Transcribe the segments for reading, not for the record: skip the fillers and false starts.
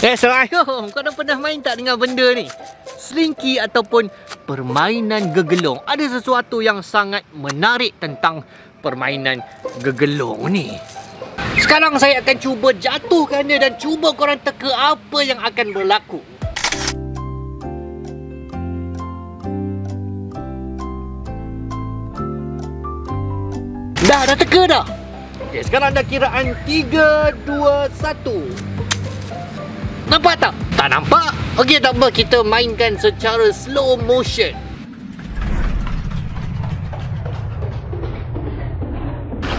Assalamualaikum. Kau dah pernah main tak dengan benda ni? Slinky ataupun permainan gegelong. Ada sesuatu yang sangat menarik tentang permainan gegelong ni. Sekarang saya akan cuba jatuhkan dia dan cuba korang teka apa yang akan berlaku. Dah teka dah? Okay, sekarang dah kiraan 3, 2, 1. Nampak tak? Tak nampak? Okey, tak apa, kita mainkan secara slow motion.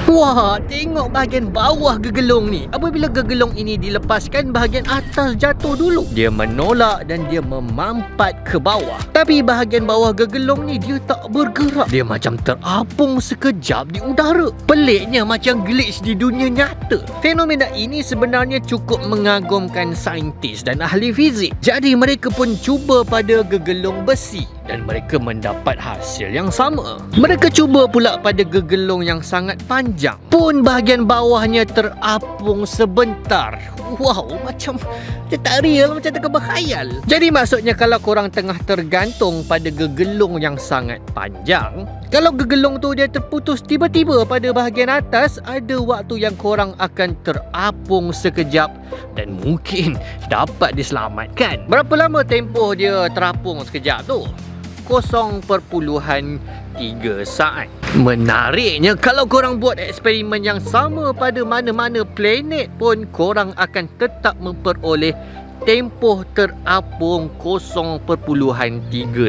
Wah, tengok bahagian bawah gegelong ni. Apabila gegelong ini dilepaskan, bahagian atas jatuh dulu. Dia menolak dan dia memampat ke bawah. Tapi bahagian bawah gegelong ni dia tak bergerak. Dia macam terapung sekejap di udara. Peliknya macam glitch di dunia nyata. Fenomena ini sebenarnya cukup mengagumkan saintis dan ahli fizik. Jadi mereka pun cuba pada gegelong besi dan mereka mendapat hasil yang sama. Mereka cuba pula pada gegelong yang sangat panjang. Pun bahagian bawahnya terapung sebentar. Wow, macam tak real, macam tengah berkhayal. Jadi maksudnya kalau korang tengah tergantung pada gegelong yang sangat panjang, kalau gegelong tu dia terputus tiba-tiba pada bahagian atas, ada waktu yang korang akan terapung sekejap dan mungkin dapat diselamatkan. Berapa lama tempoh dia terapung sekejap tu? 0.3 saat. Menariknya, kalau korang buat eksperimen yang sama pada mana-mana planet pun, korang akan tetap memperoleh tempoh terapung 0.3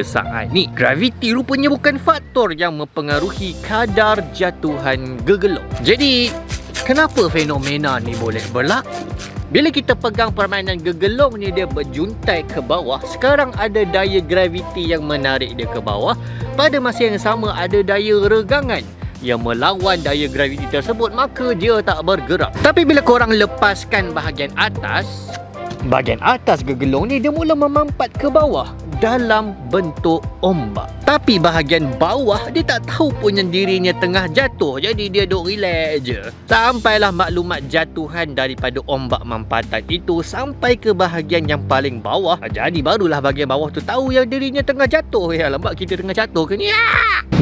saat ni. Graviti rupanya bukan faktor yang mempengaruhi kadar jatuhan gegelong. Jadi, kenapa fenomena ni boleh berlaku? Bila kita pegang permainan gegelong ni, dia berjuntai ke bawah. Sekarang ada daya graviti yang menarik dia ke bawah. Pada masa yang sama ada daya regangan yang melawan daya graviti tersebut, maka dia tak bergerak. Tapi bila korang lepaskan bahagian atas gegelong ni, dia mula memampat ke bawah dalam bentuk ombak. Tapi bahagian bawah dia tak tahu pun yang dirinya tengah jatuh. Jadi dia duk relax je. Sampailah maklumat jatuhan daripada ombak mampatan itu sampai ke bahagian yang paling bawah. Jadi barulah bahagian bawah tu tahu yang dirinya tengah jatuh. Ya lambat kita tengah jatuh ke ni.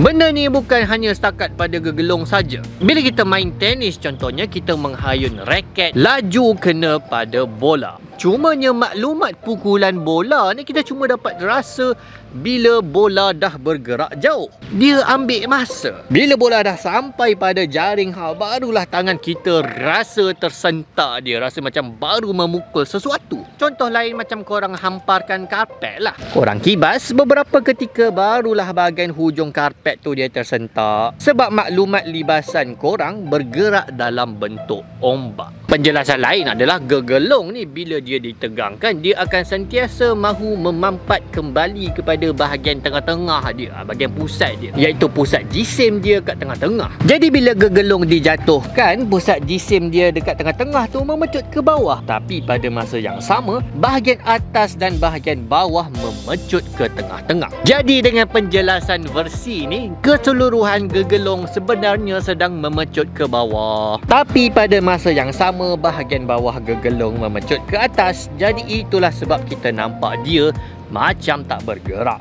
Benda ni bukan hanya setakat pada gegelong saja. Bila kita main tenis contohnya, kita menghayun raket, laju kena pada bola. Cumanya maklumat pukulan bola ni kita cuma dapat rasa bila bola dah bergerak jauh. Dia ambil masa. Bila bola dah sampai pada jaring, barulah tangan kita rasa tersentak dia. Rasa macam baru memukul sesuatu. Contoh lain macam korang hamparkan karpet lah. Korang kibas, beberapa ketika barulah bahagian hujung karpet tu dia tersentak. Sebab maklumat libasan korang bergerak dalam bentuk ombak. Penjelasan lain adalah gegelong ni bila dia ditegangkan, dia akan sentiasa mahu memampat kembali kepada bahagian tengah-tengah dia, bahagian pusat dia, iaitu pusat jisim dia kat tengah-tengah. Jadi bila gegelong dijatuhkan, pusat jisim dia dekat tengah-tengah tu memecut ke bawah. Tapi pada masa yang sama, bahagian atas dan bahagian bawah memecut ke tengah-tengah. Jadi dengan penjelasan versi ni, keseluruhan gegelong sebenarnya sedang memecut ke bawah. Tapi pada masa yang sama, bahagian bawah gegelong memecut ke atas. Jadi itulah sebab kita nampak dia macam tak bergerak.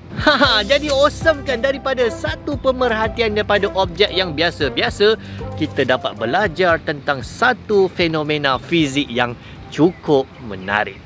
Jadi awesome kan? Daripada satu pemerhatian daripada objek yang biasa-biasa, kita dapat belajar tentang satu fenomena fizik yang cukup menarik.